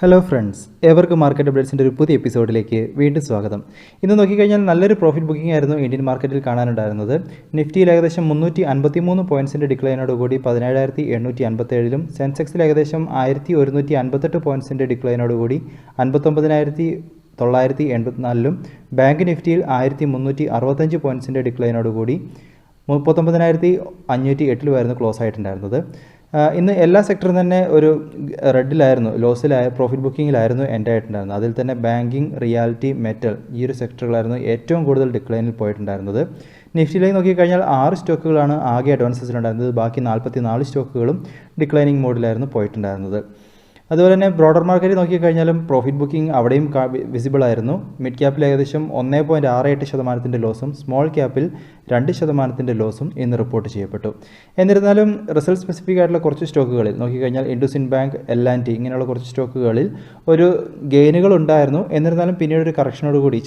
Hello friends, ഏവർക്കും market അപ്ഡേറ്റ്സിൻ്റെ ഒരു പുതിയ എപ്പിസോഡിലേക്ക് വീണ്ടും സ്വാഗതം. ഇന്ന് നോക്കിക്കഴിഞ്ഞാൽ നല്ലൊരു പ്രോഫിറ്റ് ബുക്കിംഗ് ആയിരുന്നു ഇന്ത്യൻ മാർക്കറ്റിൽ കാണാനുണ്ടായിരുന്നത്. നിഫ്റ്റിയിൽ ഏകദേശം 353 പോയിൻറ്റ്സിൻ്റെ ഡിക്ലൈനോടുകൂടി 17,857-ലും, സെൻസെക്സിൽ ഏകദേശം 1,158 പോയിൻറ്റ്സിൻ്റെ ഡിക്ലൈനോടുകൂടി 59,984-ലും, ബാങ്ക് നിഫ്റ്റിയിൽ 1,365 പോയിൻറ്റ്സിൻ്റെ ഡിക്ലൈനോടുകൂടി 39,508-ലുമായിരുന്നു ക്ലോസ് ആയിട്ടുണ്ടായിരുന്നത്. ഇന്ന് എല്ലാ സെക്ടറും തന്നെ ഒരു റെഡിലായിരുന്നു, പ്രോഫിറ്റ് ബുക്കിങ്ങിലായിരുന്നു എൻഡ് ആയിട്ടുണ്ടായിരുന്നത്. അതിൽ തന്നെ ബാങ്കിങ്, റിയാലിറ്റി, മെറ്റൽ ഈ ഒരു സെക്ടറുകളായിരുന്നു ഏറ്റവും കൂടുതൽ ഡിക്ലൈനിൽ പോയിട്ടുണ്ടായിരുന്നത്. നിഫ്റ്റിയിലേക്ക് നോക്കിക്കഴിഞ്ഞാൽ 6 സ്റ്റോക്കുകളാണ് ആകെ അഡ്വാൻസസിലുണ്ടായിരുന്നത്. ബാക്കി 44 സ്റ്റോക്കുകളും ഡിക്ലൈനിങ് മോഡിലായിരുന്നു പോയിട്ടുണ്ടായിരുന്നത്. അതുപോലെ തന്നെ ബ്രോഡർ മാർക്കറ്റിൽ നോക്കിക്കഴിഞ്ഞാലും പ്രോഫിറ്റ് ബുക്കിംഗ് അവിടെയും വിസിബിൾ ആയിരുന്നു. മിഡ് ക്യാപ്പിൽ ഏകദേശം 1.68% ലോസും, സ്മോൾ ക്യാപ്പിൽ 2% ലോസും ഇന്ന് റിപ്പോർട്ട് ചെയ്യപ്പെട്ടു. എന്നിരുന്നാലും റിസൾട്ട് സ്പെസിഫിക് ആയിട്ടുള്ള കുറച്ച് സ്റ്റോക്കുകളിൽ നോക്കിക്കഴിഞ്ഞാൽ ഇൻഡസിൻഡ് ബാങ്ക്, L&T ഇങ്ങനെയുള്ള കുറച്ച് സ്റ്റോക്കുകളിൽ ഒരു ഗെയിനുകൾ ഉണ്ടായിരുന്നു. എന്നിരുന്നാലും പിന്നീട് ഒരു കറക്ഷനോടുകൂടി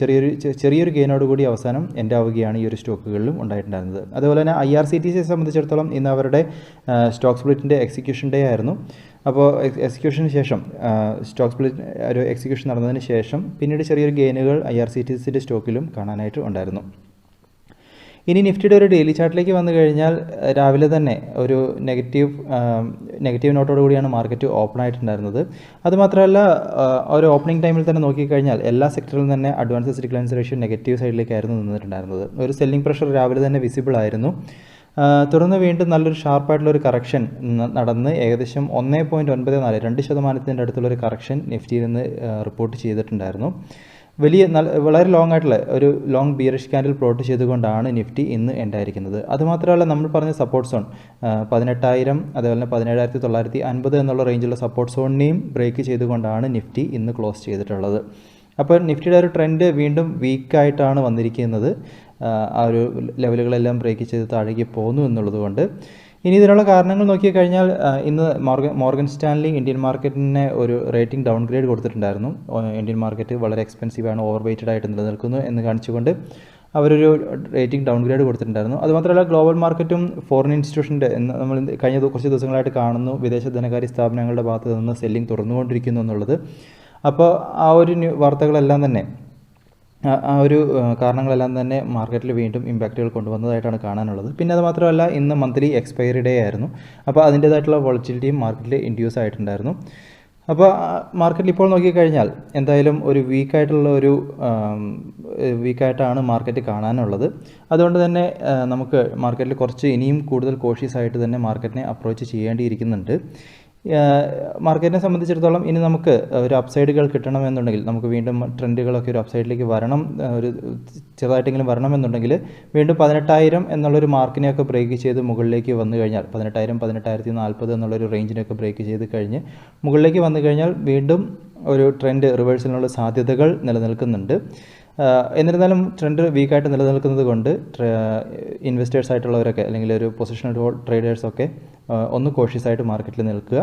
ചെറിയൊരു ഗെയിനോടുകൂടി അവസാനം എൻഡ് ആവുകയാണ് ഈ ഒരു സ്റ്റോക്കുകളിലും ഉണ്ടായിട്ടുണ്ടായിരുന്നത്. അതുപോലെ തന്നെ IRCTCയെ സംബന്ധിച്ചിടത്തോളം ഇന്ന് അവരുടെ സ്റ്റോക്ക് സ്പ്ലിറ്റിൻ്റെ എക്സിക്യൂഷൻ ഡേ ആയിരുന്നു. അപ്പോൾ എക്സിക്യൂഷന് ശേഷം സ്റ്റോക്ക് സ്പ്ലിറ്റ് ഒരു എക്സിക്യൂഷൻ നടന്നതിന് ശേഷം പിന്നീട് ചെറിയൊരു ഗെയിനുകൾ IRCTCയുടെ സ്റ്റോക്കിലും കാണാനായിട്ട് ഉണ്ടായിരുന്നു. ഇനി നിഫ്റ്റിയുടെ ഒരു ഡെയിലി ചാർട്ടിലേക്ക് വന്നു കഴിഞ്ഞാൽ രാവിലെ തന്നെ ഒരു നെഗറ്റീവ് നോട്ടോടു കൂടിയാണ് മാർക്കറ്റ് ഓപ്പൺ ആയിട്ടുണ്ടായിരുന്നത്. അതുമാത്രമല്ല, ഒരു ഓപ്പണിംഗ് ടൈമിൽ തന്നെ നോക്കിക്കഴിഞ്ഞാൽ എല്ലാ സെക്ടറിലും തന്നെ അഡ്വാൻസസ് ഡിക്ലൈൻസ് റേഷ്യോ നെഗറ്റീവ് സൈഡിലേക്കായിരുന്നു നിന്നിട്ടുണ്ടായിരുന്നത്. ഒരു സെല്ലിംഗ് പ്രഷർ രാവിലെ തന്നെ വിസിബിൾ ആയിരുന്നു. തുടർന്ന് വീണ്ടും നല്ലൊരു ഷാർപ്പായിട്ടുള്ളൊരു കറക്ഷൻ നടന്ന് ഏകദേശം 1.94 2% അടുത്തുള്ളൊരു കറക്ഷൻ നിഫ്റ്റിയിൽ നിന്ന് റിപ്പോർട്ട് ചെയ്തിട്ടുണ്ടായിരുന്നു. വളരെ ലോങ് ആയിട്ടുള്ള ഒരു ലോങ് ബിയറിഷ് ക്യാൻഡിൽ പ്ലോട്ട് ചെയ്തുകൊണ്ടാണ് നിഫ്റ്റി ഇന്ന് എൻഡായിരിക്കുന്നത്. അതുമാത്രമല്ല, നമ്മൾ പറഞ്ഞ സപ്പോർട്ട് സോൺ 18,000, അതേപോലെ തന്നെ 17,950 എന്നുള്ള റേഞ്ചിലുള്ള സപ്പോർട്ട് സോണിനെയും ബ്രേക്ക് ചെയ്തുകൊണ്ടാണ് നിഫ്റ്റി ഇന്ന് ക്ലോസ് ചെയ്തിട്ടുള്ളത്. അപ്പോൾ നിഫ്റ്റിയുടെ ഒരു ട്രെൻഡ് വീണ്ടും വീക്കായിട്ടാണ് വന്നിരിക്കുന്നത്. ആ ഒരു ലെവലുകളെല്ലാം ബ്രേക്ക് ചെയ്ത് താഴേക്ക് പോകുന്നു എന്നുള്ളതുകൊണ്ട് ഇനി ഇതിനുള്ള കാരണങ്ങൾ നോക്കിക്കഴിഞ്ഞാൽ ഇന്ന് മോർഗൻ സ്റ്റാൻലി ഇന്ത്യൻ മാർക്കറ്റിനെ ഒരു റേറ്റിംഗ് ഡൗൺഗ്രേഡ് കൊടുത്തിട്ടുണ്ടായിരുന്നു. ഇന്ത്യൻ മാർക്കറ്റ് വളരെ എക്സ്പെൻസീവാണ്, ഓവർ വെയ്റ്റഡ് ആയിട്ട് നിലനിൽക്കുന്നു എന്ന് കാണിച്ചുകൊണ്ട് അവരൊരു റേറ്റിംഗ് ഡൗൺഗ്രേഡ് കൊടുത്തിട്ടുണ്ടായിരുന്നു. അതുമാത്രമല്ല, ഗ്ലോബൽ മാർക്കറ്റും ഫോറിൻ ഇൻസ്റ്റിറ്റ്യൂഷൻ്റെ നമ്മൾ കഴിഞ്ഞ കുറച്ച് ദിവസങ്ങളായിട്ട് കാണുന്നു വിദേശ ധനകാര്യ സ്ഥാപനങ്ങളുടെ ഭാഗത്ത് നിന്ന് സെല്ലിംഗ് തുറന്നുകൊണ്ടിരിക്കുന്നു എന്നുള്ളത്. അപ്പോൾ ആ ഒരു വാർത്തകളെല്ലാം തന്നെ ആ ഒരു കാരണങ്ങളെല്ലാം തന്നെ മാർക്കറ്റിൽ വീണ്ടും ഇമ്പാക്റ്റുകൾ കൊണ്ടുവന്നതായിട്ടാണ് കാണാനുള്ളത്. പിന്നെ അത് മാത്രമല്ല, ഇന്ന് മന്ത്ലി എക്സ്പയറി ഡേ ആയിരുന്നു. അപ്പോൾ അതിൻ്റേതായിട്ടുള്ള വോളറ്റിലിറ്റിയും മാർക്കറ്റിൽ ഇൻഡ്യൂസ് ആയിട്ടുണ്ടായിരുന്നു. അപ്പോൾ മാർക്കറ്റിൽ ഇപ്പോൾ നോക്കിക്കഴിഞ്ഞാൽ എന്തായാലും ഒരു വീക്കായിട്ടാണ് മാർക്കറ്റ് കാണാനുള്ളത്. അതുകൊണ്ട് തന്നെ നമുക്ക് മാർക്കറ്റിൽ കുറച്ച് ഇനിയും കൂടുതൽ കോഷ്യസ് ആയിട്ട് തന്നെ മാർക്കറ്റിനെ അപ്രോച്ച് ചെയ്യേണ്ടിയിരിക്കുന്നുണ്ട്. മാർക്കറ്റിനെ സംബന്ധിച്ചിടത്തോളം ഇനി നമുക്ക് ഒരു അപ്സൈഡുകൾ കിട്ടണമെന്നുണ്ടെങ്കിൽ, നമുക്ക് വീണ്ടും ട്രെൻഡുകളൊക്കെ ഒരു അപ്സൈഡിലേക്ക് വരണം, ഒരു ചെറുതായിട്ടെങ്കിലും വരണമെന്നുണ്ടെങ്കിൽ വീണ്ടും 18,000 എന്നുള്ളൊരു മാർക്കിനെയൊക്കെ ബ്രേക്ക് ചെയ്ത് മുകളിലേക്ക് വന്നു കഴിഞ്ഞാൽ 18,000 18,040 എന്നുള്ളൊരു റേഞ്ചിനൊക്കെ ബ്രേക്ക് ചെയ്ത് കഴിഞ്ഞ് മുകളിലേക്ക് വന്നു കഴിഞ്ഞാൽ വീണ്ടും ഒരു ട്രെൻഡ് റിവേഴ്സലിനുള്ള സാധ്യതകൾ നിലനിൽക്കുന്നുണ്ട്. എന്നിരുന്നാലും ട്രെൻഡ് വീക്കായിട്ട് നിലനിൽക്കുന്നത് കൊണ്ട് ഇൻവെസ്റ്റേഴ്സ് ആയിട്ടുള്ളവരൊക്കെ അല്ലെങ്കിൽ ഒരു പൊസിഷണൽ ട്രേഡേഴ്സൊക്കെ ഒന്ന് കോഷ്യസ് ആയിട്ട് മാർക്കറ്റിൽ നിൽക്കുക.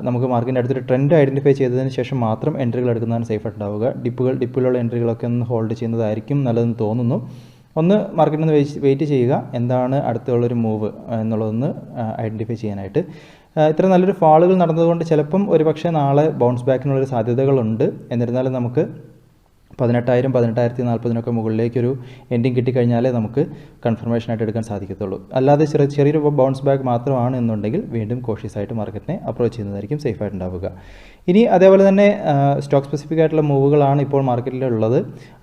നമുക്ക് മാർക്കറ്റിൻ്റെ അടുത്തൊരു ട്രെൻഡ് ഐഡൻറ്റിഫൈ ചെയ്തതിന് ശേഷം മാത്രം എൻട്രികൾ എടുക്കുന്നതാണ് സേഫ് ഉണ്ടാവുക. ഡിപ്പിലുള്ള എൻട്രികളൊക്കെ ഒന്ന് ഹോൾഡ് ചെയ്യുന്നതായിരിക്കും നല്ലതെന്ന് തോന്നുന്നു. ഒന്ന് മാർക്കറ്റിൽ നിന്ന് വെയിറ്റ് ചെയ്യുക, എന്താണ് അടുത്തുള്ളൊരു മൂവ് എന്നുള്ളതൊന്ന് ഐഡൻറ്റിഫൈ ചെയ്യാനായിട്ട്. ഇത്ര നല്ലൊരു ഫാളുകൾ നടന്നതുകൊണ്ട് ചിലപ്പം ഒരുപക്ഷെ നാളെ ബൗൺസ് ബാക്കിനുള്ളൊരു സാധ്യതകളുണ്ട്. എന്നിരുന്നാലും നമുക്ക് 18,000 18,040 മുകളിലേക്കൊരു എൻഡിങ് കിട്ടിക്കഴിഞ്ഞാലേ നമുക്ക് കൺഫർമേഷനായിട്ട് എടുക്കാൻ സാധിക്കത്തുള്ളൂ. അല്ലാതെ ചെറിയൊരു ബൗൺസ് ബാക്ക് മാത്രമാണ് എന്നുണ്ടെങ്കിൽ വീണ്ടും കോഷ്യസ് ആയിട്ട് മാർക്കറ്റിനെ അപ്രോച്ച് ചെയ്യുന്നതായിരിക്കും സേഫായിട്ട് ഉണ്ടാവുക. ഇനി അതേപോലെ തന്നെ സ്റ്റോക്ക് സ്പെസിഫിക് ആയിട്ടുള്ള മൂവുകളാണ് ഇപ്പോൾ മാർക്കറ്റിലുള്ളത്.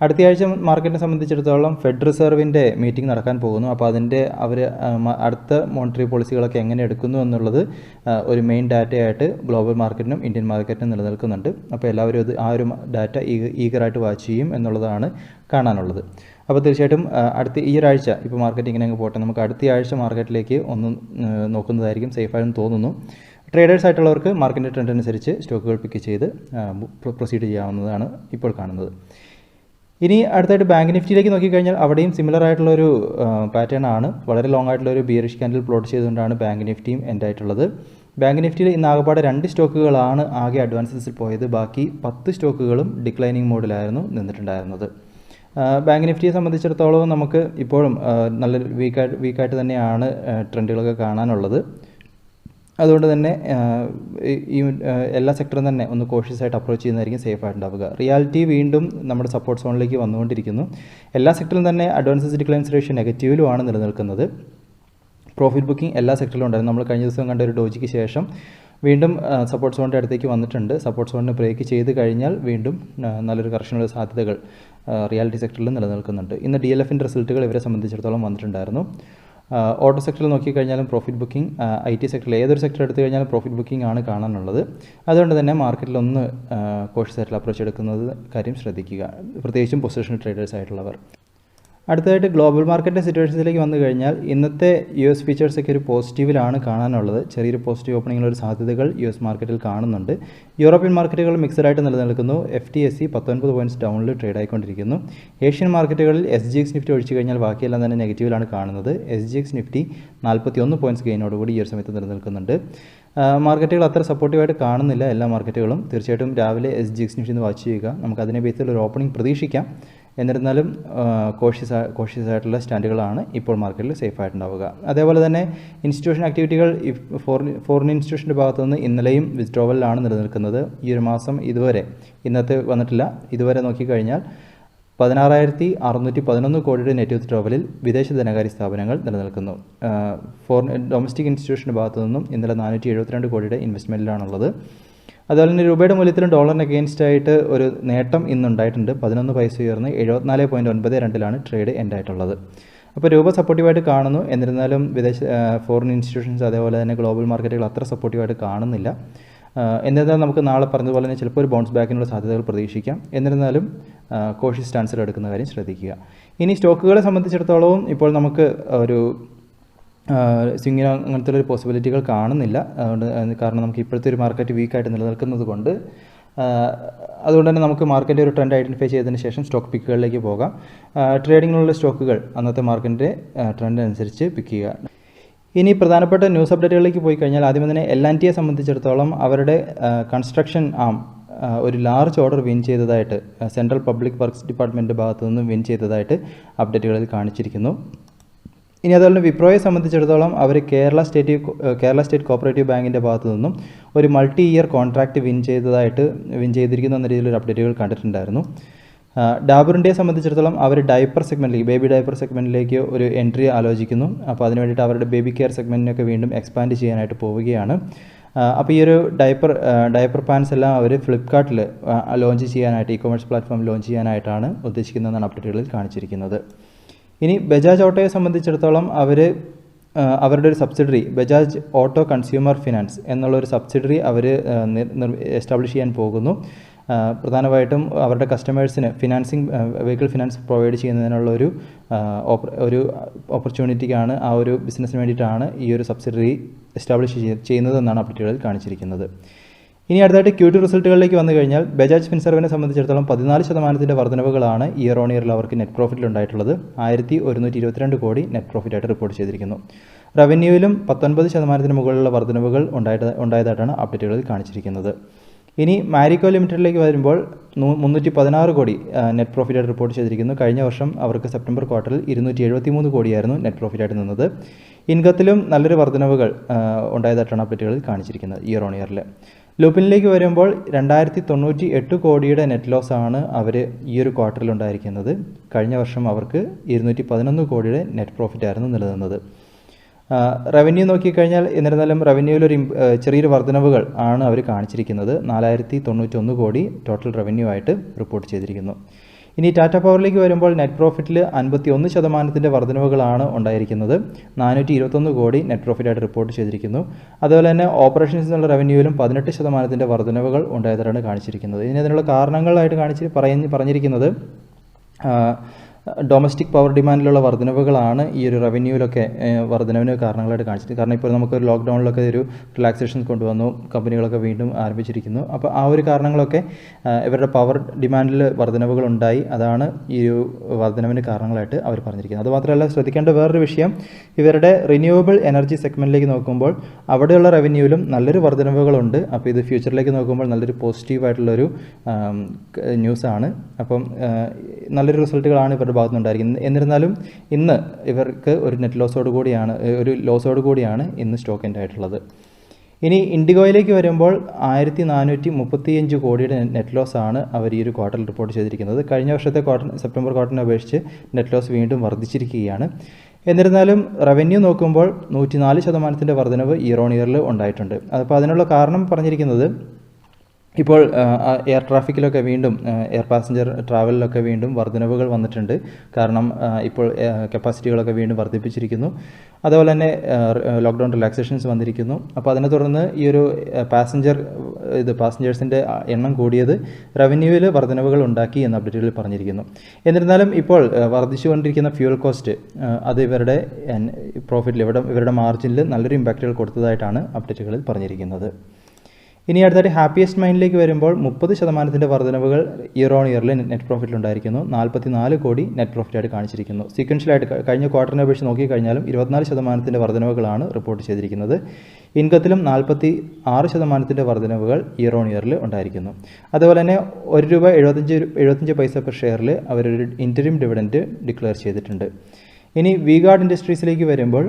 അടുത്തയാഴ്ച മാർക്കറ്റിനെ സംബന്ധിച്ചിടത്തോളം ഫെഡ് റിസർവിൻ്റെ മീറ്റിംഗ് നടക്കാൻ പോകുന്നു. അപ്പോൾ അതിൻ്റെ അവർ അടുത്ത മോണിറ്ററി പോളിസികളൊക്കെ എങ്ങനെ എടുക്കുന്നു എന്നുള്ളത് ഒരു മെയിൻ ഡാറ്റയായിട്ട് ഗ്ലോബൽ മാർക്കറ്റിനും ഇന്ത്യൻ മാർക്കറ്റിനും നിലനിൽക്കുന്നുണ്ട്. അപ്പോൾ എല്ലാവരും ആ ഒരു ഡാറ്റ ഈഗറായിട്ട് വാച്ച് ചെയ്യും എന്നുള്ളതാണ് കാണാനുള്ളത്. അപ്പോൾ തീർച്ചയായിട്ടും ഈ ഒരാഴ്ച ഇപ്പോൾ മാർക്കറ്റ് ഇങ്ങനെ അങ്ങ് പോട്ടെ, നമുക്ക് അടുത്ത ആഴ്ച മാർക്കറ്റിലേക്ക് ഒന്ന് നോക്കുന്നതായിരിക്കും സേഫായെന്ന് തോന്നുന്നു. ട്രേഡേഴ്സ് ആയിട്ടുള്ളവർക്ക് മാർക്കറ്റിൻ്റെ ട്രെൻഡ് അനുസരിച്ച് സ്റ്റോക്കുകൾ പിക്ക് ചെയ്ത് പ്രൊസീഡ് ചെയ്യാവുന്നതാണ് ഇപ്പോൾ കാണുന്നത്. ഇനി അടുത്തായിട്ട് ബാങ്ക് നിഫ്റ്റിയിലേക്ക് നോക്കിക്കഴിഞ്ഞാൽ അവിടെയും സിമിലർ ആയിട്ടുള്ളൊരു പാറ്റേൺ ആണ്. വളരെ ലോങ് ആയിട്ടുള്ളൊരു ബിയറിഷ് ക്യാൻഡിൽ പ്ലോട്ട് ചെയ്തുകൊണ്ടാണ് ബാങ്ക് നിഫ്റ്റിയും എൻഡ് ആയിട്ടുള്ളത്. ബാങ്ക് നിഫ്റ്റിയിൽ ഇന്ന് ആകെപ്പാടെ 2 സ്റ്റോക്കുകളാണ് ആകെ അഡ്വാൻസസിൽ പോയത്. ബാക്കി 10 സ്റ്റോക്കുകളും ഡിക്ലൈനിങ് മോഡിലായിരുന്നു നിന്നിട്ടുണ്ടായിരുന്നത്. ബാങ്ക് നിഫ്റ്റിയെ സംബന്ധിച്ചിടത്തോളം നമുക്ക് ഇപ്പോഴും നല്ലൊരു വീക്കായിട്ട് തന്നെയാണ് ട്രെൻഡുകളൊക്കെ കാണാനുള്ളത്. അതുകൊണ്ട് തന്നെ ഈ എല്ലാ സെക്ടറും തന്നെ ഒന്ന് കോഷ്യസ് ആയിട്ട് അപ്രോച്ച് ചെയ്യുന്നതായിരിക്കും സേഫ് ആയിട്ടുണ്ടാവുക. റിയാലിറ്റി വീണ്ടും നമ്മുടെ സപ്പോർട്ട് സോണിലേക്ക് വന്നുകൊണ്ടിരിക്കുന്നു. എല്ലാ സെക്ടറിലും തന്നെ അഡ്വാൻസസ് ഡിക്ലൈൻസ് റേഷ്യോ നെഗറ്റീവിലുമാണ് നിലനിൽക്കുന്നത്. പ്രോഫിറ്റ് ബുക്കിംഗ് എല്ലാ സെക്ടറിലും ഉണ്ടായിരുന്നു. നമ്മൾ കഴിഞ്ഞ ദിവസം കണ്ട ഒരു ഡോജിക്ക് ശേഷം വീണ്ടും സപ്പോർട്ട് സോണിൻ്റെ അടുത്തേക്ക് വന്നിട്ടുണ്ട്. സപ്പോർട്ട് സോണിന് ബ്രേക്ക് ചെയ്ത് കഴിഞ്ഞാൽ വീണ്ടും നല്ലൊരു കറക്ഷനുള്ള സാധ്യതകൾ റിയാലിറ്റി സെക്ടറിൽ നിലനിൽക്കുന്നുണ്ട്. ഇന്ന് DLFൻ്റെ റിസൾട്ടുകൾ ഇവരെ സംബന്ധിച്ചിടത്തോളം വന്നിട്ടുണ്ടായിരുന്നു. ഓട്ടോ സെക്ടറിൽ നോക്കിക്കഴിഞ്ഞാലും പ്രോഫിറ്റ് ബുക്കിംഗ്, IT സെക്ടറിൽ ഏതൊരു സെക്ടർ എടുത്തു കഴിഞ്ഞാലും പ്രോഫിറ്റ് ബുക്കിംഗ് ആണ് കാണാനുള്ളത്. അതുകൊണ്ട് തന്നെ മാർക്കറ്റിൽ ഒന്ന് കോഷ്യസ് ആയിട്ടുള്ള അപ്രോച്ച് എടുക്കുന്നത് കാര്യം ശ്രദ്ധിക്കുക, പ്രത്യേകിച്ചും പൊസിഷണൽ ട്രേഡേഴ്സ് ആയിട്ടുള്ളവർ. അടുത്തതായിട്ട് ഗ്ലോബൽ മാർക്കറ്റിൻ്റെ സിറ്റുവേഷൻസിലേക്ക് വന്നു കഴിഞ്ഞാൽ ഇന്നത്തെ US ഫീച്ചേഴ്സൊക്കെ ഒരു പോസിറ്റീവിലാണ് കാണാനുള്ളത്. ചെറിയൊരു പോസിറ്റീവ് ഓപ്പണിങ്ങിലുള്ള സാധ്യതകൾ US മാർക്കറ്റിൽ കാണുന്നുണ്ട്. യൂറോപ്യൻ മാർക്കറ്റുകൾ മിക്സഡ് ആയിട്ട് നിലനിൽക്കുന്നു. FTSE 19 പോയിൻറ്റ്സ് ഡൗണിൽ ട്രേഡ് ആയിക്കൊണ്ടിരിക്കുന്നു. ഏഷ്യൻ മാർക്കറ്റുകളിൽ SGX നിഫ്റ്റി ഒഴിച്ചു കഴിഞ്ഞാൽ ബാക്കിയെല്ലാം തന്നെ നെഗറ്റീവിലാണ് കാണുന്നത്. SGX നിഫ്റ്റി 41 പോയിൻറ്റ്സ് ഗെയിനോടുകൂടി ഈ ഒരു സമയത്ത് നിലനിൽക്കുന്നുണ്ട്. മാർക്കറ്റുകൾ അത്ര സപ്പോർട്ടീവായിട്ട് കാണുന്നില്ല എല്ലാ മാർക്കറ്റുകളും. തീർച്ചയായിട്ടും രാവിലെ SGX നിഫ്റ്റി ഒന്ന് വാച്ച് ചെയ്യുക. നമുക്ക് അതിനെ ബേസിൽ ഒരു ഓപ്പണിംഗ് പ്രതീക്ഷിക്കാം. എന്നിരുന്നാലും കോഷ്യസ് ആയിട്ടുള്ള സ്റ്റാൻഡുകളാണ് ഇപ്പോൾ മാർക്കറ്റിൽ സേഫ് ആയിട്ടുണ്ടാവുക. അതേപോലെ തന്നെ ഇൻസ്റ്റിറ്റ്യൂഷൻ ആക്ടിവിറ്റികൾ ഫോറിൻ ഇൻസ്റ്റിറ്റ്യൂഷൻ്റെ ഭാഗത്തു നിന്ന് ഇന്നലെയും വിത്ഡ്രോവലിലാണ് നിലനിൽക്കുന്നത്. ഈ ഒരു മാസം ഇതുവരെ ഇന്നത്തെ വന്നിട്ടില്ല. ഇതുവരെ നോക്കിക്കഴിഞ്ഞാൽ 16,611 കോടിയുടെ നെറ്റ് വിത്ഡ്രോവലിൽ വിദേശ ധനകാര്യ സ്ഥാപനങ്ങൾ നിലനിൽക്കുന്നു. ഡൊമസ്റ്റിക് ഇൻസ്റ്റിറ്റ്യൂഷൻ്റെ ഭാഗത്തു നിന്നും ഇന്നലെ 472 കോടിയുടെ ഇൻവെസ്റ്റ്മെൻറ്റിലാണുള്ളത്. അതുപോലെ തന്നെ രൂപയുടെ മൂല്യത്തിലും ഡോളറിന് അഗെയിൻസ്റ്റ് ആയിട്ട് ഒരു നേട്ടം ഇന്നുണ്ടായിട്ടുണ്ട്. 11 പൈസ ഉയർന്ന് 74.92 ട്രേഡ് എൻഡ് ആയിട്ടുള്ളത്. അപ്പോൾ രൂപ സപ്പോർട്ടീവായിട്ട് കാണുന്നു. എന്നിരുന്നാലും ഫോറിൻ ഇൻസ്റ്റിറ്റ്യൂഷൻസ് അതേപോലെ തന്നെ ഗ്ലോബൽ മാർക്കറ്റുകൾ അത്ര സപ്പോർട്ടീവായിട്ട് കാണുന്നില്ല. എന്നിരുന്നാലും നമുക്ക് നാളെ പറഞ്ഞതുപോലെ തന്നെ ചിലപ്പോൾ ഒരു ബൗൺസ് ബാക്കിനുള്ള സാധ്യതകൾ പ്രതീക്ഷിക്കാം. എന്നിരുന്നാലും കോഷ്യസ് സ്റ്റാൻസിൽ എടുക്കുന്ന കാര്യം ശ്രദ്ധിക്കുക. ഇനി സ്റ്റോക്കുകളെ സംബന്ധിച്ചിടത്തോളവും ഇപ്പോൾ നമുക്ക് ഒരു സ്വിങ്ങിന് അങ്ങനത്തെ ഒരു പോസിബിലിറ്റികൾ കാണുന്നില്ല. കാരണം നമുക്ക് ഇപ്പോഴത്തെ ഒരു മാർക്കറ്റ് വീക്കായിട്ട് നിലനിൽക്കുന്നത് കൊണ്ട് അതുകൊണ്ട് തന്നെ നമുക്ക് മാർക്കറ്റ് ഒരു ട്രെൻഡ് ഐഡൻറ്റിഫൈ ചെയ്തതിന് ശേഷം സ്റ്റോക്ക് പിക്കുകളിലേക്ക് പോകാം. ട്രേഡിങ്ങിലുള്ള സ്റ്റോക്കുകൾ അന്നത്തെ മാർക്കറ്റിൻ്റെ ട്രെൻഡ് അനുസരിച്ച് പിക്ക് ചെയ്യുക. ഇനി പ്രധാനപ്പെട്ട ന്യൂസ് അപ്ഡേറ്റുകളിലേക്ക് പോയി കഴിഞ്ഞാൽ ആദ്യം തന്നെ L&Tയെ സംബന്ധിച്ചിടത്തോളം അവരുടെ കൺസ്ട്രക്ഷൻ ആം ഒരു ലാർജ് ഓർഡർ വിൻ ചെയ്തതായിട്ട് സെൻട്രൽ പബ്ലിക് വർക്ക്സ് ഡിപ്പാർട്ട്മെൻറ്റ് ഭാഗത്തു നിന്ന് വിൻ ചെയ്തതായിട്ട് അപ്ഡേറ്റുകളിൽ കാണിച്ചിരിക്കുന്നു. ഇനി അതുപോലെ വിപ്രോയെ സംബന്ധിച്ചിടത്തോളം അവർ കേരള സ്റ്റേറ്റ് കോപ്പറേറ്റീവ് ബാങ്കിൻ്റെ ഭാഗത്തു നിന്നും ഒരു മൾട്ടി ഇയർ കോൺട്രാക്റ്റ് വിൻ ചെയ്തിരിക്കുന്നു എന്ന രീതിയിലൊരു അപ്ഡേറ്റുകൾ കണ്ടിട്ടുണ്ടായിരുന്നു. ഡാബർ ഇന്ത്യയെ സംബന്ധിച്ചിടത്തോളം അവർ ബേബി ഡയപ്പർ സെഗ്മെൻറ്റിലേക്ക് ഒരു എൻട്രി ആലോചിക്കുന്നു. അപ്പോൾ അതിന് വേണ്ടിയിട്ട് അവരുടെ ബേബി കെയർ സെഗ്മെൻറ്റിനൊക്കെ വീണ്ടും എക്സ്പാൻഡ് ചെയ്യാനായിട്ട് പോവുകയാണ്. അപ്പോൾ ഈ ഒരു ഡയപ്പർ പാൻസ് എല്ലാം അവർ ഫ്ലിപ്കാർട്ടിൽ ലോഞ്ച് ചെയ്യാനായിട്ട് ഇ-കൊമേഴ്സ് പ്ലാറ്റ്ഫോം ലോഞ്ച് ചെയ്യാനായിട്ടാണ് ഉദ്ദേശിക്കുന്നതെന്നാണ് അപ്ഡേറ്റുകളിൽ കാണിച്ചിരിക്കുന്നത്. ഇനി ബജാജ് ഓട്ടോയെ സംബന്ധിച്ചിടത്തോളം അവരുടെ ഒരു subsidiary Bajaj auto consumer finance എന്നുള്ളൊരു സബ്സിഡറി അവർ എസ്റ്റാബ്ലിഷ് ചെയ്യാൻ പോകുന്നു. പ്രധാനമായിട്ടും അവരുടെ കസ്റ്റമേഴ്സിന് വെഹിക്കിൾ ഫിനാൻസ് പ്രൊവൈഡ് ചെയ്യുന്നതിനുള്ള ഒരു ഓപ്പർച്യൂണിറ്റിക്കാണ്, ആ ഒരു ബിസിനസ്സിന് വേണ്ടിയിട്ടാണ് ഈ ഒരു സബ്സിഡറി എസ്റ്റാബ്ലിഷ് ചെയ്യുന്നതെന്നാണ് അപ്ഡേറ്റുകളിൽ കാണിച്ചിരിക്കുന്നത്. ഇനി അടുത്തായിട്ട് Q2 റിസൾട്ടുകളിലേക്ക് വന്നു കഴിഞ്ഞാൽ ബജാജ് ഫിൻസർവിനെ സംബന്ധിച്ചിടത്തോളം 14% വർധനവുകളാണ് ഇയർ ഓൺ ഇയറിൽ അവർക്ക് നെറ്റ് പ്രോഫിറ്റിൽ ഉണ്ടായിട്ടുള്ളത്. 1122 കോടി നെറ്റ് പ്രോഫിറ്റായിട്ട് റിപ്പോർട്ട് ചെയ്തിരിക്കുന്നു. റവന്യൂവിലും 19% മുകളിലുള്ള വർധനവുകൾ ഉണ്ടായതായിട്ടാണ് അപ്ഡേറ്റുകളിൽ കാണിച്ചിരിക്കുന്നത്. ഇനി മാരിക്കോ ലിമിറ്റഡിലേക്ക് വരുമ്പോൾ 316 കോടി നെറ്റ് പ്രോഫിറ്റായിട്ട് റിപ്പോർട്ട് ചെയ്തിരിക്കുന്നു. കഴിഞ്ഞ വർഷം അവർക്ക് സെപ്റ്റംബർ ക്വാർട്ടറിൽ 273 കോടിയായിരുന്നു നെറ്റ് പ്രോഫിറ്റായിട്ട് നിന്നത്. ഇൻകത്തിലും നല്ലൊരു വർധനവുകൾ ഉണ്ടായതായിട്ടാണ് അപ്ഡേറ്റുകളിൽ കാണിച്ചിരിക്കുന്നത് ഇയർ ഓൺ ഇയറിൽ. ലൂപ്പിനിലേക്ക് വരുമ്പോൾ 2098 കോടിയുടെ നെറ്റ് ലോസ് ആണ് അവർ ഈ ഒരു ക്വാർട്ടറിൽ ഉണ്ടായിരിക്കുന്നത്. കഴിഞ്ഞ വർഷം അവർക്ക് 211 കോടിയുടെ നെറ്റ് പ്രോഫിറ്റ് ആയിരുന്നു നിലനിന്നത്. റവന്യൂ നോക്കിക്കഴിഞ്ഞാൽ എന്നിരുന്നാലും റവന്യൂവിലൊരു ചെറിയൊരു വർധനവുകൾ ആണ് അവർ കാണിച്ചിരിക്കുന്നത്. 4091 കോടി ടോട്ടൽ റവന്യൂ ആയിട്ട് റിപ്പോർട്ട് ചെയ്തിരിക്കുന്നു. ഇനി ടാറ്റ പവറിലേക്ക് വരുമ്പോൾ നെറ്റ് പ്രോഫിറ്റിൽ 51% വർധനവുകളാണ് ഉണ്ടായിരിക്കുന്നത്. 421 കോടി നെറ്റ് പ്രോഫിറ്റായിട്ട് റിപ്പോർട്ട് ചെയ്തിരിക്കുന്നു. അതുപോലെ തന്നെ ഓപ്പറേഷൻസിനുള്ള റവന്യൂവിലും 18% വർധനവുകൾ ഉണ്ടായതായിട്ടാണ് കാണിച്ചിരിക്കുന്നത്. ഇതിനുള്ള കാരണങ്ങളായിട്ട് പറഞ്ഞിരിക്കുന്നത് ഡൊമസ്റ്റിക് പവർ ഡിമാൻഡിലുള്ള വർധനവുകളാണ് ഈ ഒരു റവന്യൂവിലൊക്കെ വർധനവിന് കാരണങ്ങളായിട്ട് കാണിച്ചത്. കാരണം ഇപ്പോൾ നമുക്കൊരു ലോക്ക്ഡൗണിലൊക്കെ ഒരു റിലാക്സേഷൻസ് കൊണ്ടുവന്നു, കമ്പനികളൊക്കെ വീണ്ടും ആരംഭിച്ചിരിക്കുന്നു. അപ്പോൾ ആ ഒരു കാരണങ്ങളൊക്കെ ഇവരുടെ പവർ ഡിമാൻഡിൽ വർധനവുകൾ ഉണ്ടായി, അതാണ് ഈ ഒരു വർധനവിന് കാരണങ്ങളായിട്ട് അവർ പറഞ്ഞിരിക്കുന്നത്. അതുമാത്രമല്ല ശ്രദ്ധിക്കേണ്ട വേറൊരു വിഷയം, ഇവരുടെ റിന്യൂവബിൾ എനർജി സെഗ്മെൻറ്റിലേക്ക് നോക്കുമ്പോൾ അവിടെയുള്ള റവന്യൂവിലും നല്ലൊരു വർധനവുകളുണ്ട്. അപ്പോൾ ഇത് ഫ്യൂച്ചറിലേക്ക് നോക്കുമ്പോൾ നല്ലൊരു പോസിറ്റീവായിട്ടുള്ളൊരു ന്യൂസാണ്. അപ്പം നല്ലൊരു റിസൾട്ടുകളാണ് ഇവരുടെ ഭാഗത്തുനിന്നുണ്ടായിരിക്കുന്നത്. എന്നിരുന്നാലും ഇന്ന് ഇവർക്ക് ഒരു ലോസോട് കൂടിയാണ് ഇന്ന് സ്റ്റോക്ക് എൻഡ് ആയിട്ടുള്ളത്. ഇനി ഇൻഡിഗോയിലേക്ക് വരുമ്പോൾ 1435 കോടിയുടെ നെറ്റ് ലോസ് ആണ് അവർ ഈ ഒരു ക്വാർട്ടറിൽ റിപ്പോർട്ട് ചെയ്തിരിക്കുന്നത്. കഴിഞ്ഞ വർഷത്തെ സെപ്റ്റംബർ ക്വാർട്ടറിനെ അപേക്ഷിച്ച് നെറ്റ് ലോസ് വീണ്ടും വർദ്ധിച്ചിരിക്കുകയാണ്. എന്നിരുന്നാലും റവന്യൂ നോക്കുമ്പോൾ 104% വർധനവ് ഇയർ ഓൺ ഇയറിൽ ഉണ്ടായിട്ടുണ്ട്. അപ്പോൾ അതിനുള്ള കാരണം പറഞ്ഞിരിക്കുന്നത് ഇപ്പോൾ എയർ ട്രാഫിക്കിലൊക്കെ വീണ്ടും എയർ പാസഞ്ചർ ട്രാവലിലൊക്കെ വീണ്ടും വർധനവുകൾ വന്നിട്ടുണ്ട്. കാരണം ഇപ്പോൾ കപ്പാസിറ്റികളൊക്കെ വീണ്ടും വർദ്ധിപ്പിച്ചിരിക്കുന്നു. അതുപോലെ തന്നെ ലോക്ക്ഡൗൺ റിലാക്സേഷൻസ് വന്നിരിക്കുന്നു. അപ്പോൾ അതിനെ തുടർന്ന് ഈ ഒരു പാസഞ്ചേഴ്സിൻ്റെ എണ്ണം കൂടിയത് റവന്യൂവിൽ വർധനവുകൾ ഉണ്ടാക്കി എന്ന് അപ്ഡേറ്റുകളിൽ പറഞ്ഞിരിക്കുന്നു. എന്നിരുന്നാലും ഇപ്പോൾ വർദ്ധിച്ചുകൊണ്ടിരിക്കുന്ന ഫ്യൂൽ കോസ്റ്റ് അത് ഇവരുടെ പ്രോഫിറ്റിൽ ഇവരുടെ മാർജിനിൽ നല്ലൊരു ഇമ്പാക്റ്റുകൾ കൊടുത്തതായിട്ടാണ് അപ്ഡേറ്റുകളിൽ പറഞ്ഞിരിക്കുന്നത്. ഇനി അടുത്തായിട്ട് ഹാപ്പിയസ്റ്റ് മൈൻഡിലേക്ക് വരുമ്പോൾ 30% വർധനവുകൾ ഇയർ ഓൺ ഇയറിൽ നെറ്റ് പ്രോഫിറ്റിലുണ്ടായിരിക്കുന്നു. 44 കോടി നെറ്റ് പ്രോഫിറ്റായിട്ട് കാണിച്ചിരിക്കുന്നു. സീക്വൻഷ്യലായിട്ട് കഴിഞ്ഞ ക്വാർട്ടറിനെ അപേക്ഷിച്ച് നോക്കിക്കഴിഞ്ഞാലും 24% വർധനവുകളാണ് റിപ്പോർട്ട് ചെയ്തിരിക്കുന്നത്. ഇൻകത്തിലും 46% വർധനവുകൾ ഇയർ ഓൺ ഇയറിൽ ഉണ്ടായിരിക്കുന്നു. അതുപോലെ തന്നെ ₹1.75 പെർ ഷെയറിൽ അവരൊരു ഇൻറ്ററിം ഡിവിഡൻറ്റ് ഡിക്ലെയർ ചെയ്തിട്ടുണ്ട്. ഇനി വി-ഗാർഡ് ഇൻഡസ്ട്രീസിലേക്ക് വരുമ്പോൾ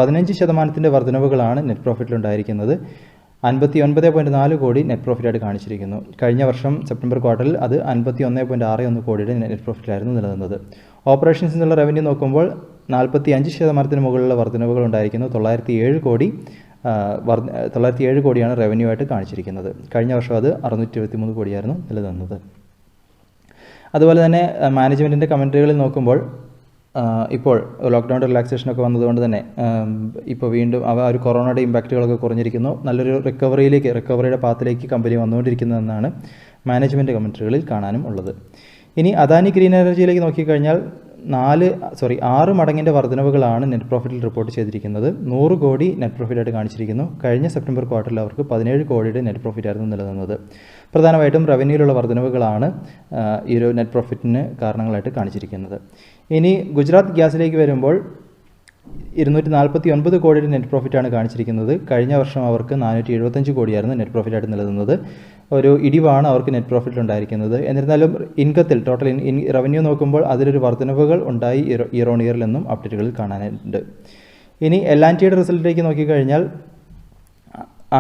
15% വർധനവുകളാണ് നെറ്റ് പ്രോഫിറ്റിലുണ്ടായിരിക്കുന്നത്. 59.4 കോടി നെറ്റ് പ്രോഫിറ്റായിട്ട് കാണിച്ചിരിക്കുന്നു. കഴിഞ്ഞ വർഷം സെപ്റ്റംബർ ക്വാർട്ടറിൽ അത് 51.61 കോടിയുടെ നെറ്റ് പ്രോഫിറ്റായിരുന്നു നിലനിന്നത്. ഓപ്പറേഷൻസിൽ നിന്നുള്ള റവന്യൂ നോക്കുമ്പോൾ 45% മുകളിലുള്ള വർധനവുകൾ ഉണ്ടായിരിക്കുന്നു. 907 കോടിയാണ് റവന്യൂ ആയിട്ട് കാണിച്ചിരിക്കുന്നത്. കഴിഞ്ഞ വർഷം അത് 623 കോടിയായിരുന്നു നിലനിന്നത്. അതുപോലെ തന്നെ മാനേജ്മെൻറ്റിൻ്റെ കമൻട്രികളിൽ നോക്കുമ്പോൾ ഇപ്പോൾ ലോക്ക്ഡൗൺ റിലാക്സേഷനൊക്കെ വന്നതുകൊണ്ട് തന്നെ ഇപ്പോൾ വീണ്ടും ഒരു കൊറോണയുടെ ഇമ്പാക്റ്റുകളൊക്കെ കുറഞ്ഞിരിക്കുന്നു. നല്ലൊരു റിക്കവറിയുടെ പാത്തിലേക്ക് കമ്പനി വന്നുകൊണ്ടിരിക്കുന്നതെന്നാണ് മാനേജ്മെൻറ്റ് കമൻട്രികളിൽ കാണാനും ഉള്ളത്. ഇനി അദാനി ഗ്രീൻ എനർജിയിലേക്ക് നോക്കിക്കഴിഞ്ഞാൽ 6 മടങ്ങിൻ്റെ വർധനവുകളാണ് നെറ്റ് പ്രോഫിറ്റിൽ റിപ്പോർട്ട് ചെയ്തിരിക്കുന്നത്. 100 കോടി നെറ്റ് പ്രോഫിറ്റായിട്ട് കാണിച്ചിരിക്കുന്നു. കഴിഞ്ഞ സെപ്റ്റംബർ ക്വാർട്ടറിൽ അവർക്ക് 17 കോടിയുടെ നെറ്റ് പ്രോഫിറ്റായിരുന്നു നിലനിന്നത്. പ്രധാനമായിട്ടും റവന്യൂയിലുള്ള വർധനവുകളാണ് ഈ ഒരു നെറ്റ് പ്രോഫിറ്റിന് കാരണങ്ങളായിട്ട് കാണിച്ചിരിക്കുന്നത്. ഇനി ഗുജറാത്ത് ഗ്യാസിലേക്ക് വരുമ്പോൾ 249 കോടിയുടെ നെറ്റ് പ്രോഫിറ്റാണ് കാണിച്ചിരിക്കുന്നത്. കഴിഞ്ഞ വർഷം അവർക്ക് 475 കോടിയായിരുന്നു നെറ്റ് പ്രോഫിറ്റായിട്ട് നിലനിന്നത്. ഒരു ഇടിവാണ് അവർക്ക് നെറ്റ് പ്രോഫിറ്റിലുണ്ടായിരിക്കുന്നത്. എന്നിരുന്നാലും ഇൻകത്തിൽ ടോട്ടൽ റവന്യൂ നോക്കുമ്പോൾ അതിലൊരു വർധനവുകൾ ഉണ്ടായി ഇയർ ഓൺ ഇയറിലെന്നും അപ്ഡേറ്റുകളിൽ കാണാനുണ്ട്. ഇനി L&Tയുടെ റിസൾട്ടിലേക്ക് നോക്കിക്കഴിഞ്ഞാൽ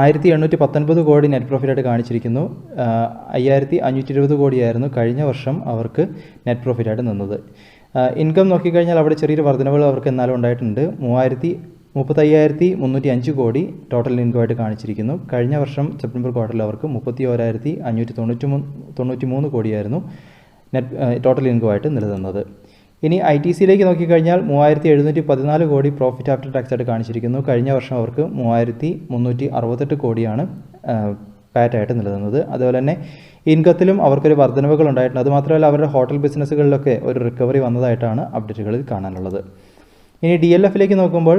1819 കോടി നെറ്റ് പ്രോഫിറ്റായിട്ട് കാണിച്ചിരിക്കുന്നു. 5520 കോടിയായിരുന്നു കഴിഞ്ഞ വർഷം അവർക്ക് നെറ്റ് പ്രോഫിറ്റായിട്ട് നിന്നത്. ഇൻകം നോക്കിക്കഴിഞ്ഞാൽ അവിടെ ചെറിയൊരു വർധനവുകൾ അവർക്ക് എന്നാലും ഉണ്ടായിട്ടുണ്ട്. 35,305 കോടി ടോട്ടൽ ഇൻകമായിട്ട് കാണിച്ചിരിക്കുന്നു. കഴിഞ്ഞ വർഷം സെപ്റ്റംബർ ക്വാർട്ടറിൽ അവർക്ക് 31,593 കോടിയായിരുന്നു ടോട്ടൽ ഇൻകമായിട്ട് നിലനിന്നത്. ഇനി ITCയിലേക്ക് നോക്കിക്കഴിഞ്ഞാൽ 3,714 കോടി പ്രോഫിറ്റ് ആഫ്റ്റർ ടാക്സ് ആയിട്ട് കാണിച്ചിരിക്കുന്നു. കഴിഞ്ഞ വർഷം അവർക്ക് 3,368 കോടിയാണ് പാറ്റായിട്ട് നിലനിന്നത്. അതുപോലെ തന്നെ ഇൻകത്തിലും അവർക്കൊരു വർധനവുകൾ ഉണ്ടായിട്ടുണ്ട്. അതുമാത്രമല്ല അവരുടെ ഹോട്ടൽ ബിസിനസ്സുകളിലൊക്കെ ഒരു റിക്കവറി വന്നതായിട്ടാണ് അപ്ഡേറ്റുകളിൽ കാണാനുള്ളത്. ഇനി DLFിലേക്ക് നോക്കുമ്പോൾ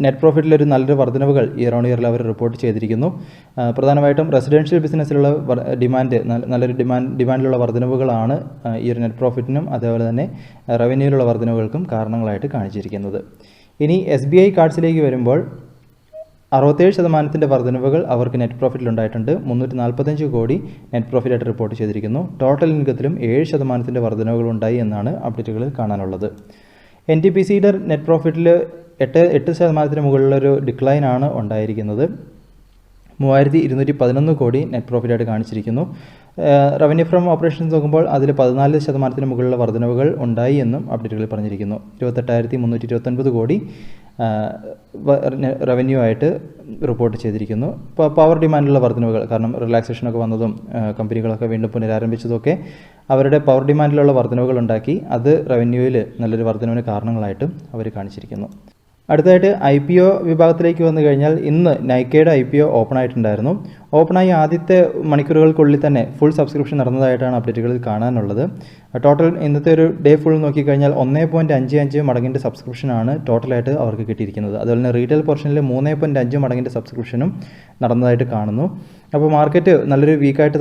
നെറ്റ് പ്രോഫിറ്റിലൊരു നല്ലൊരു വർധനവുകൾ ഇയർ ഓൺ ഇയറിൽ അവർ റിപ്പോർട്ട് ചെയ്തിരിക്കുന്നു. പ്രധാനമായിട്ടും റെസിഡൻഷ്യൽ ബിസിനസ്സിലുള്ള നല്ലൊരു ഡിമാൻഡിലുള്ള വർധനവുകളാണ് ഈ ഒരു നെറ്റ് പ്രോഫിറ്റിനും അതുപോലെ തന്നെ റവന്യൂയിലുള്ള വർധനവുകൾക്കും കാരണങ്ങളായിട്ട് കാണിച്ചിരിക്കുന്നത്. ഇനി SBI കാർഡ്സിലേക്ക് വരുമ്പോൾ 67% വർധനവുകൾ അവർക്ക് നെറ്റ് പ്രോഫിറ്റിലുണ്ടായിട്ടുണ്ട്. 345 കോടി നെറ്റ് പ്രോഫിറ്റായിട്ട് റിപ്പോർട്ട് ചെയ്തിരിക്കുന്നു. ടോട്ടൽ ഇൻകത്തിലും 7% വർധനവുകൾ ഉണ്ടായി എന്നാണ് അപ്ഡേറ്റുകളിൽ കാണാനുള്ളത്. NTPCയുടെ നെറ്റ് പ്രോഫിറ്റിൽ 8% മുകളിലൊരു ഡിക്ലൈനാണ് ഉണ്ടായിരിക്കുന്നത്. 3211 കോടി നെറ്റ് പ്രോഫിറ്റായിട്ട് കാണിച്ചിരിക്കുന്നു. റവന്യൂ ഫ്രം ഓപ്പറേഷൻസ് നോക്കുമ്പോൾ അതിൽ 14% മുകളിലുള്ള വർധനവുകൾ ഉണ്ടായി എന്നും അപ്ഡേറ്റുകളിൽ പറഞ്ഞിരിക്കുന്നു. 28,329 കോടി റവന്യൂ ആയിട്ട് റിപ്പോർട്ട് ചെയ്തിരിക്കുന്നു. ഇപ്പോൾ പവർ ഡിമാൻഡിലുള്ള വർധനവുകൾ കാരണം റിലാക്സേഷനൊക്കെ വന്നതും കമ്പനികളൊക്കെ വീണ്ടും പുനരാരംഭിച്ചതൊക്കെ അവരുടെ പവർ ഡിമാൻഡിലുള്ള വർധനവുകൾ ഉണ്ടാക്കി അത് റവന്യൂവിൽ നല്ലൊരു വർധനവിന് കാരണങ്ങളായിട്ടും അവർ കാണിച്ചിരിക്കുന്നു. അടുത്തതായിട്ട് IPO വിഭാഗത്തിലേക്ക് വന്നു കഴിഞ്ഞാൽ ഇന്ന് നൈക്കയുടെ IPO ഓപ്പൺ ആയിട്ടുണ്ടായിരുന്നു. ഓപ്പണായി ആദ്യത്തെ മണിക്കൂറുകൾക്കുള്ളിൽ തന്നെ ഫുൾ സബ്സ്ക്രിപ്ഷൻ നടന്നതായിട്ടാണ് അപ്ഡേറ്റുകളിൽ കാണാനുള്ളത്. ടോട്ടൽ ഇന്നത്തെ ഒരു ഡേ ഫുൾ നോക്കിക്കഴിഞ്ഞാൽ 1.55 മടങ്ങിൻ്റെ സബ്സ്ക്രിപ്ഷനാണ് ടോട്ടലായിട്ട് അവർക്ക് കിട്ടിയിരിക്കുന്നത്. അതുപോലെ തന്നെ റീറ്റെയിൽ പോർഷനിൽ 3.5 മടങ്ങിൻ്റെ സബ്സ്ക്രിപ്ഷനും നടന്നതായിട്ട് കാണുന്നു. അപ്പോൾ മാർക്കറ്റ് നല്ലൊരു വീക്കായിട്ട്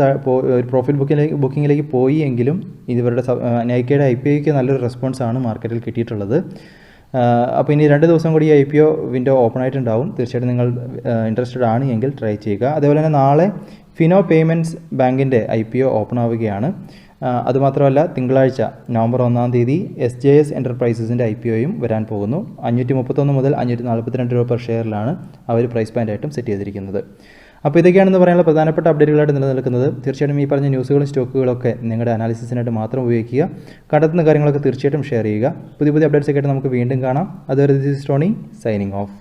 പ്രോഫിറ്റ് ബുക്കിങ്ങിലേക്ക് പോയി എങ്കിലും ഇവരുടെ നൈക്കയുടെ IPOയ്ക്ക് നല്ലൊരു റെസ്പോൺസാണ് മാർക്കറ്റിൽ കിട്ടിയിട്ടുള്ളത്. അപ്പോൾ ഇനി 2 ദിവസം കൂടി IPO വിൻഡോ ഓപ്പൺ ആയിട്ടുണ്ടാവും. തീർച്ചയായിട്ടും നിങ്ങൾ ഇൻട്രസ്റ്റഡ് ആണ് എങ്കിൽ ട്രൈ ചെയ്യുക. അതേപോലെ തന്നെ നാളെ ഫിനോ പേയ്മെൻറ്റ്സ് ബാങ്കിൻ്റെ IPO ഓപ്പൺ ആവുകയാണ്. അതുമാത്രമല്ല തിങ്കളാഴ്ച നവംബർ 1-ാം തീയതി SJS എൻ്റർപ്രൈസസിൻ്റെ IPOയും വരാൻ പോകുന്നു. 531 മുതൽ 542 രൂപ പെർ ഷെയറിലാണ് അവർ പ്രൈസ് ബാൻഡായിട്ടും സെറ്റ് ചെയ്തിരിക്കുന്നത്. അപ്പോൾ ഇതൊക്കെയാണെന്ന് പറയാനുള്ള പ്രധാനപ്പെട്ട അപ്ഡേറ്റുകളായിട്ട് നിലനിൽക്കുന്നത്. തീർച്ചയായിട്ടും ഈ പറഞ്ഞ ന്യൂസുകളും സ്റ്റോക്കുകളൊക്കെ നിങ്ങളുടെ അനാലിസിസിനായിട്ട് മാത്രം ഉപയോഗിക്കുക. കണ്ടെത്തുന്ന കാര്യങ്ങളൊക്കെ തീർച്ചയായിട്ടും ഷെയർ ചെയ്യുക. പുതിയ അപ്ഡേറ്റ്സ് ഒക്കെ ആയിട്ട് നമുക്ക് വീണ്ടും കാണാം. അതുവരെ this is Tony signing off.